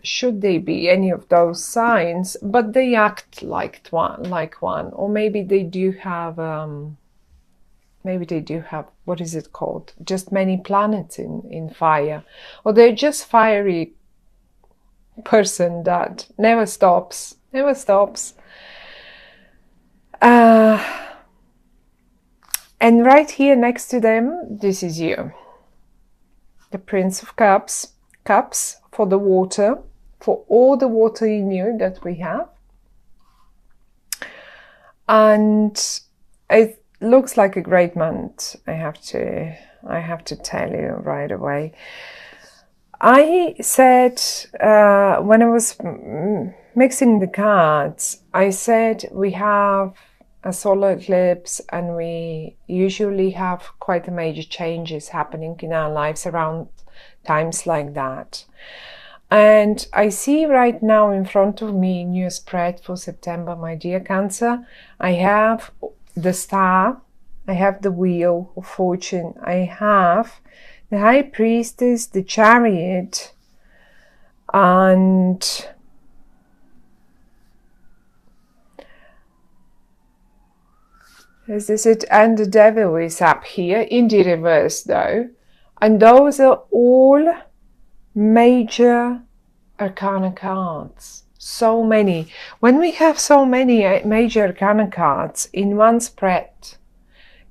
should they be any of those signs, but they act like one, or maybe they do have what is it called? Just many planets in fire, or they're just fiery person that never stops. And right here next to them, this is you, the Prince of Cups for the water, for all the water in you that we have. And it looks like a great month, I have to tell you right away. I said, when I was mixing the cards, I said we have a solar eclipse and we usually have quite a major changes happening in our lives around times like that. And I see right now in front of me in your spread for September, my dear Cancer, I have the star, I have the wheel of fortune, I have the High Priestess, the Chariot, and this is it, and the Devil is up here in the reverse though, and those are all major arcana cards. So many. When we have so many major arcana cards in one spread,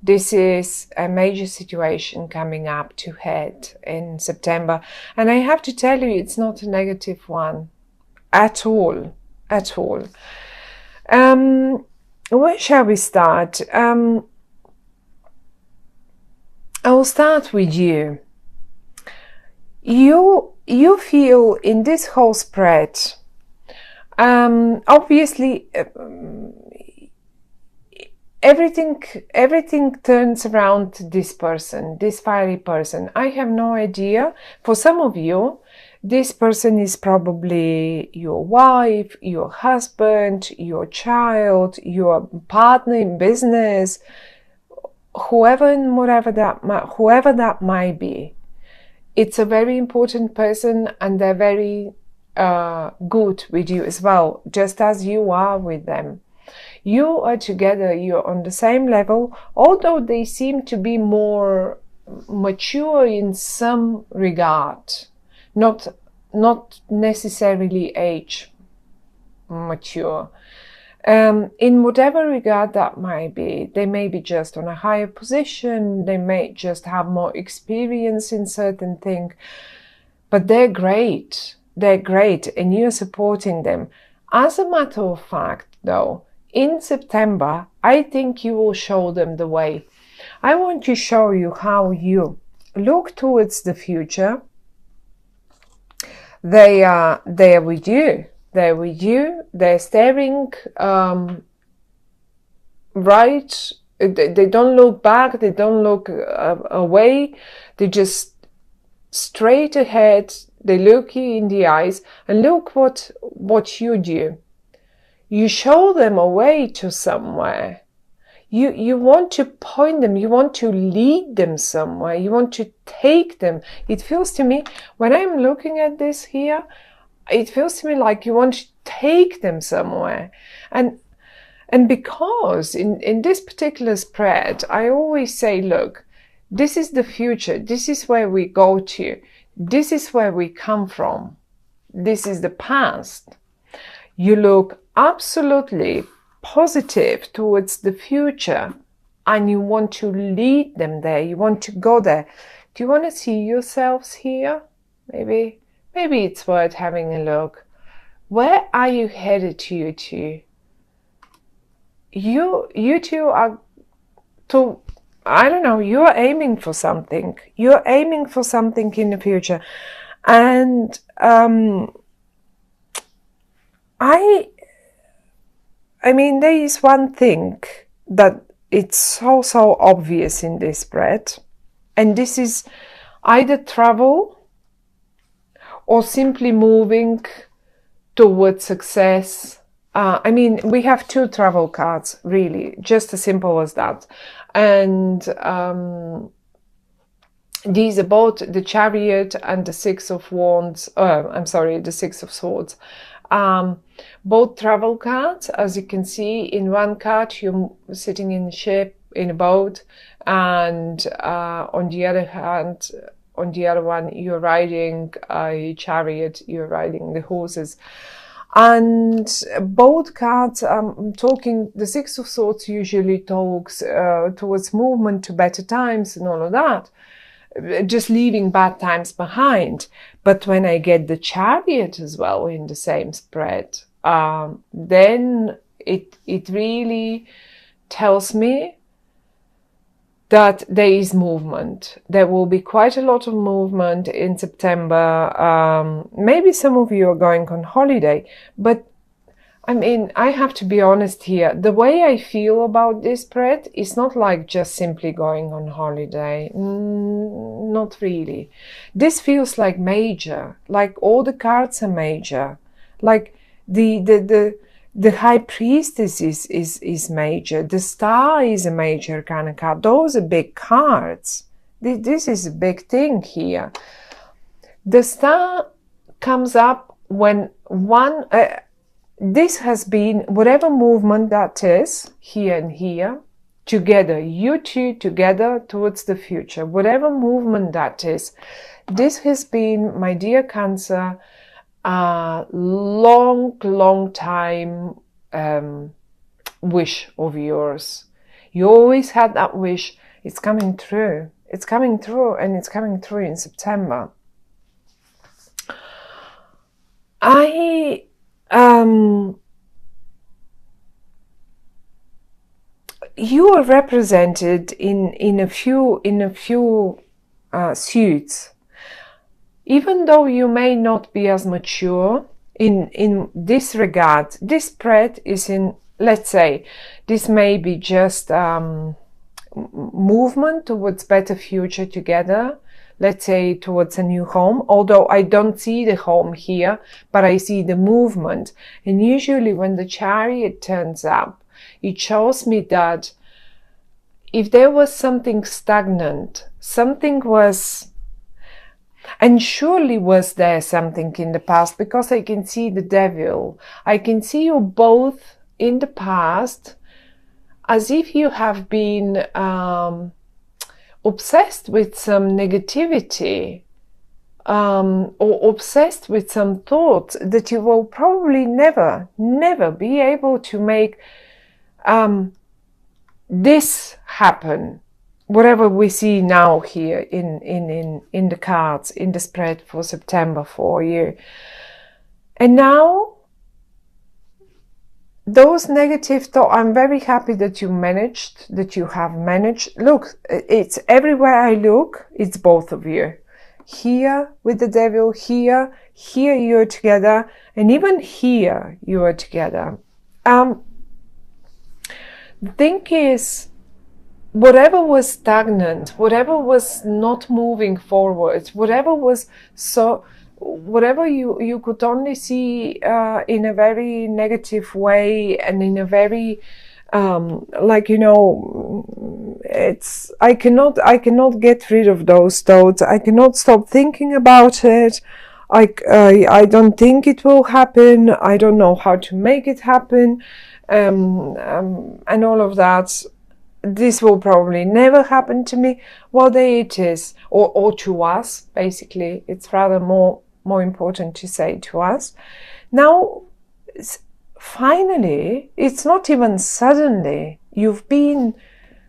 this is a major situation coming up to head in September. And I have to tell you, it's not a negative one at all. Where shall we start? I will start with you. You feel in this whole spread, obviously, everything turns around this person, this fiery person. I have no idea. For some of you, this person is probably your wife, your husband, your child, your partner in business, whoever that might be. It's a very important person, and they're very good with you as well, just as you are with them. You are together, you're on the same level, although they seem to be more mature in some regard, not necessarily age mature. In whatever regard that might be, they may be just on a higher position, they may just have more experience in certain things, but they're great, and you're supporting them. As a matter of fact, though, in September, I think you will show them the way. I want to show you how you look towards the future. They are with you. They're staring right. They don't look back. They don't look away. They just straight ahead. They look you in the eyes, and look what you do. You show them a way to somewhere. You want to point them. You want to lead them somewhere. You want to take them. It feels to me, when I'm looking at this here, it feels to me like you want to take them somewhere. And because in this particular spread, I always say, look, this is the future. This is where we go to. This is where we come from. This is the past. You look absolutely positive towards the future, and you want to lead them there. You want to go there. Do you want to see yourselves here? Maybe it's worth having a look. Where are you headed to? You two are to, I don't know, you're aiming for something. You're aiming for something in the future. And I mean, there is one thing that it's so obvious in this spread, and this is either travel or simply moving towards success. I mean, we have two travel cards, really, just as simple as that. And these are both the Chariot and the Six of Wands. The Six of Swords. Both travel cards. As you can see, in one card you're sitting in a ship, in a boat, and on the other hand, on the other one, you're riding a chariot, you're riding the horses. And both cards, talking, the Six of Swords usually talks towards movement to better times and all of that, just leaving bad times behind. But when I get the Chariot as well in the same spread, then it really tells me that there is movement. There will be quite a lot of movement in September. Maybe some of you are going on holiday, but I mean, I have to be honest here. The way I feel about this spread is not like just simply going on holiday. Not really. This feels like major, like all the cards are major, like the High Priestess is major. The Star is a major kind of card. Those are big cards. This is a big thing here. The Star comes up when one... this has been, whatever movement that is, here and here, together, you two together towards the future, whatever movement that is, this has been, my dear Cancer, a long time wish of yours. You always had that wish. It's coming true. It's coming through, and it's coming through in September. You are represented in a few suits. Even though you may not be as mature in this regard, this spread is in, let's say, this may be just movement towards better future together, let's say towards a new home, although I don't see the home here, but I see the movement. And usually when the Chariot turns up, it shows me that if there was something stagnant, something was... And surely was there something in the past, because I can see the Devil. I can see you both in the past as if you have been obsessed with some negativity or obsessed with some thoughts that you will probably never be able to make this happen. Whatever we see now here in the cards, in the spread for September for you. And now, those negative thoughts, I'm very happy that you have managed. Look, it's everywhere I look, it's both of you. Here with the Devil, here you're together, and even here you are together. The thing is, whatever was stagnant, whatever was not moving forward, whatever you could only see in a very negative way, and in a very I cannot get rid of those thoughts. I cannot stop thinking about it. I don't think it will happen. I don't know how to make it happen, and all of that. This will probably never happen to me. Well, there it is, or to us. Basically, it's rather more important to say to us. Now, finally, it's not even suddenly. You've been,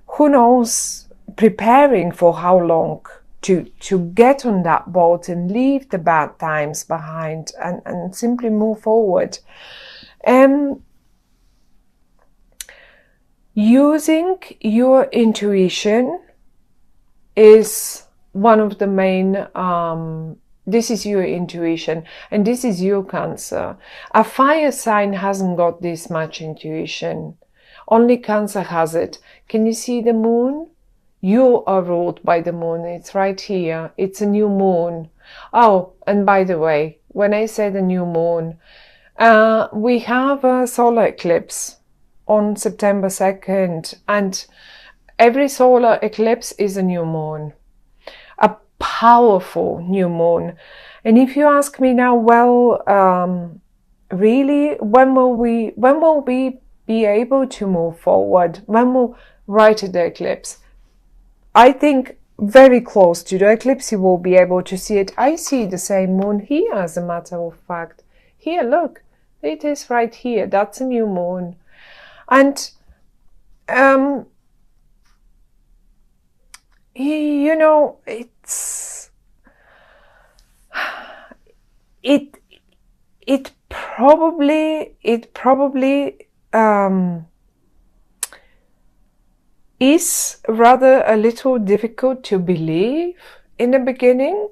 who knows, preparing for how long to get on that boat and leave the bad times behind and simply move forward. Using your intuition is one of the main, this is your intuition, and this is your Cancer. A fire sign hasn't got this much intuition. Only Cancer has it. Can you see the moon? You are ruled by the moon. It's right here. It's a new moon. Oh, and by the way, when I say the new moon, we have a solar eclipse on September 2nd, and every solar eclipse is a new moon. powerful new moon. And if you ask me now, well, really, when will we be able to move forward? When will right at the eclipse? I think very close to the eclipse you will be able to see it. I see the same moon here, as a matter of fact. Here, look, it is right here. That's a new moon. And you know, it probably is rather a little difficult to believe in the beginning.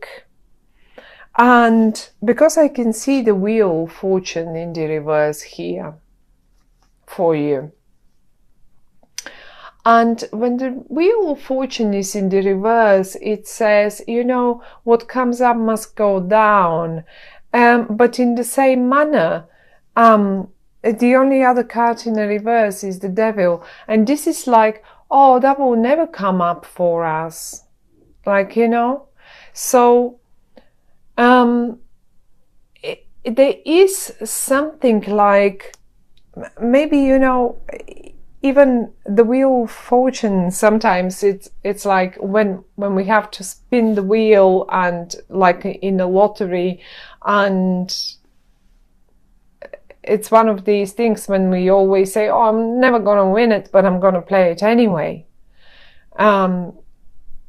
And because I can see the wheel of fortune in the reverse here for you. And when the wheel of fortune is in the reverse, it says, you know, what comes up must go down. But in the same manner, the only other card in the reverse is the devil. And this is like, oh, that will never come up for us. Like, you know, so there is something like, maybe, you know, even the wheel of fortune, sometimes it's like when we have to spin the wheel, and like in a lottery, and it's one of these things when we always say, oh, I'm never going to win it, but I'm going to play it anyway.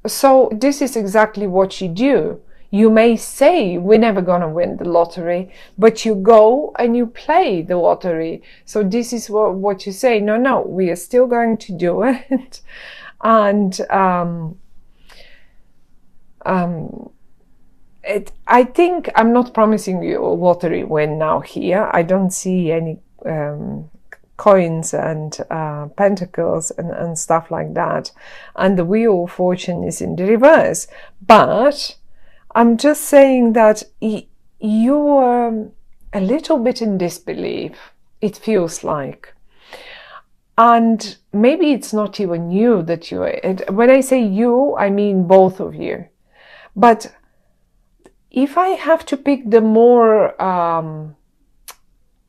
So this is exactly what you do. You may say, we're never going to win the lottery, but you go and you play the lottery. So this is what you say, no, we are still going to do it. And I think I'm not promising you a lottery win now here. I don't see any coins and pentacles and stuff like that. And the wheel of fortune is in the reverse. But I'm just saying that you're a little bit in disbelief, it feels like. And maybe it's not even you that when I say you, I mean both of you. But if I have to pick the more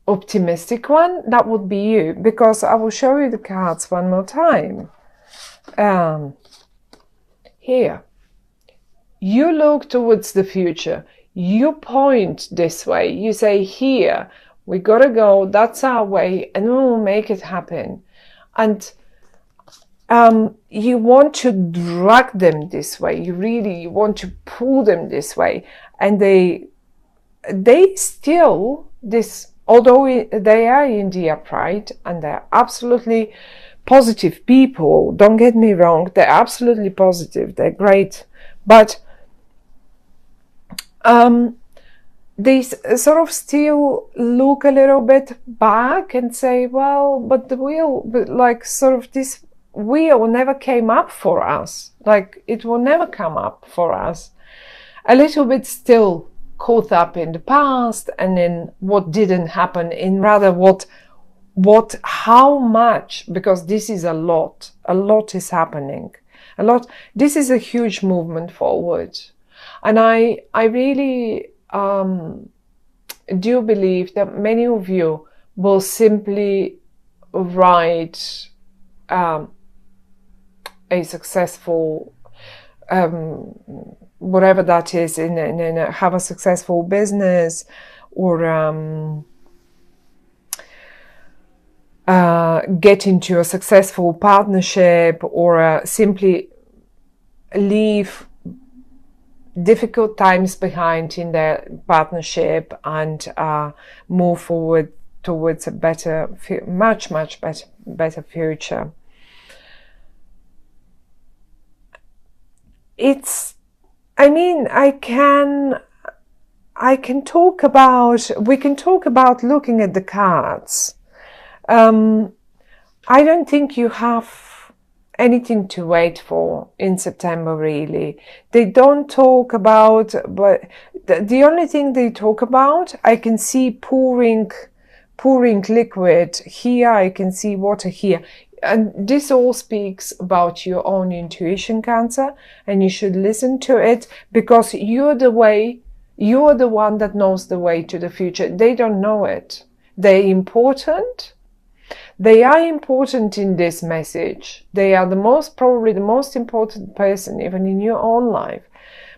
optimistic one, that would be you, because I will show you the cards one more time. Here. You look towards the future. You point this way. You say, here, we gotta go. That's our way, and we will make it happen. And you want to drag them this way. You really want to pull them this way. And they still, although they are in the upright and they're absolutely positive people, don't get me wrong, they're absolutely positive, they're great. But they sort of still look a little bit back and say, well, but the wheel, like sort of this wheel never came up for us. Like it will never come up for us. A little bit still caught up in the past and in what didn't happen, in rather how much, because this is a lot is happening. This is a huge movement forward. And I really do believe that many of you will simply write a successful, whatever that is, have a successful business, or get into a successful partnership, or simply leave difficult times behind in their partnership and move forward towards a better, much better future. We can talk about looking at the cards. I don't think you have anything to wait for in September, really. They don't talk about, but the only thing they talk about, I can see pouring liquid here, I can see water here. And this all speaks about your own intuition, Cancer, and you should listen to it, because you're the one that knows the way to the future. They don't know it. They're important. They are important in this message. They are probably the most important person, even in your own life.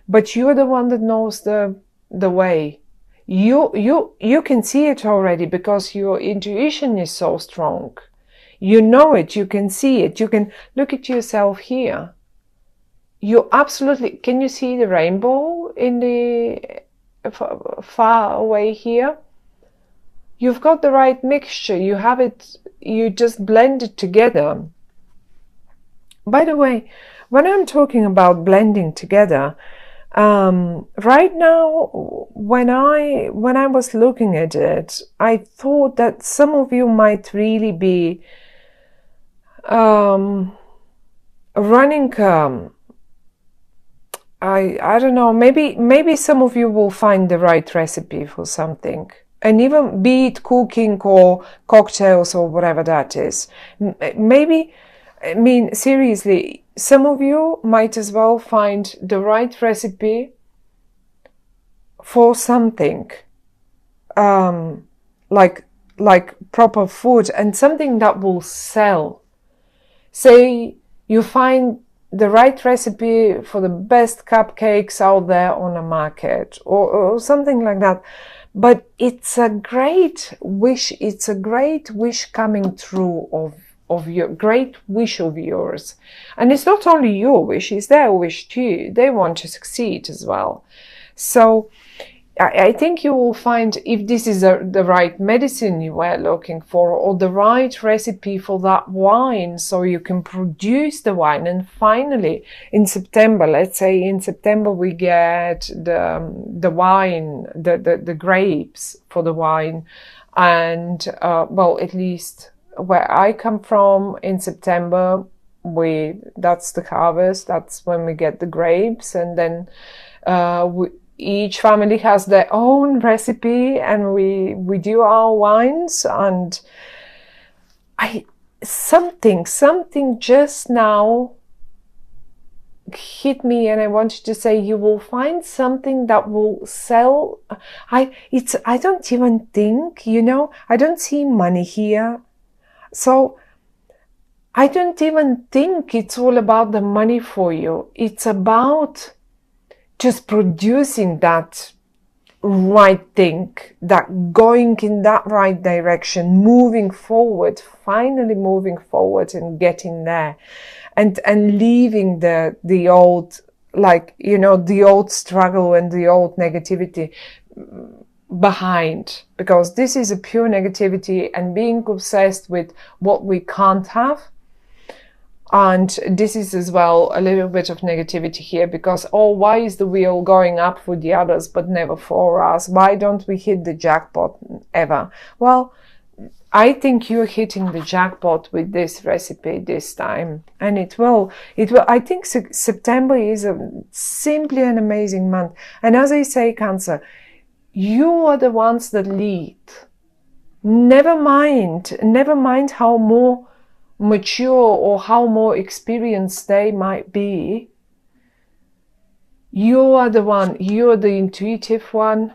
But you're the one that knows the way. You can see it already, because your intuition is so strong. You know it, you can see it, you can look at yourself here. You absolutely, can you see the rainbow in the far away here? You've got the right mixture, you have it, you just blend it together. By the way, when I'm talking about blending together, right now, when I was looking at it, I thought that some of you might really be running, I don't know, maybe some of you will find the right recipe for something, and even be it cooking or cocktails or whatever that is. Maybe, I mean, seriously, some of you might as well find the right recipe for something, like proper food, and something that will sell. Say you find the right recipe for the best cupcakes out there on the market, or something like that. But it's a great wish. It's a great wish coming true of your great wish of yours. And it's not only your wish, it's their wish too. They want to succeed as well. So I think you will find, if this is the right medicine you were looking for, or the right recipe for that wine, so you can produce the wine. And finally, in September, let's say in September, we get the wine, the grapes for the wine. And, well, at least where I come from, in September, that's the harvest. That's when we get the grapes. And then, each family has their own recipe, and we do our wines. And something just now hit me, and I wanted to say, you will find something that will sell. I don't even think, I don't see money here. So I don't even think it's all about the money for you. It's about just producing that right thing, that going in that right direction, moving forward, finally moving forward and getting there, and leaving the old, the old struggle and the old negativity behind, because this is a pure negativity, and being obsessed with what we can't have. And this is as well a little bit of negativity here, because, why is the wheel going up for the others but never for us? Why don't we hit the jackpot ever? Well, I think you're hitting the jackpot with this recipe this time, and it will. I think September is simply an amazing month. And as I say, Cancer, you are the ones that lead. Never mind how more mature or how more experienced they might be. You are the one, you're the intuitive one.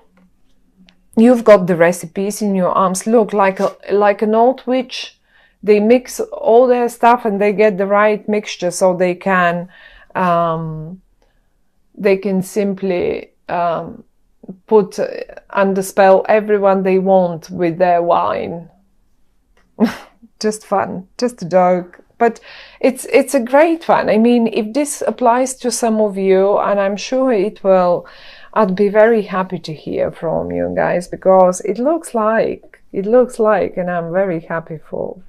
You've got the recipes in your arms. Look, like an old witch, they mix all their stuff and they get the right mixture, so they can simply put under spell everyone they want with their wine. Just fun, just a joke, but it's a great one. I mean, if this applies to some of you, and I'm sure it will, I'd be very happy to hear from you guys, because it looks like, and I'm very happy for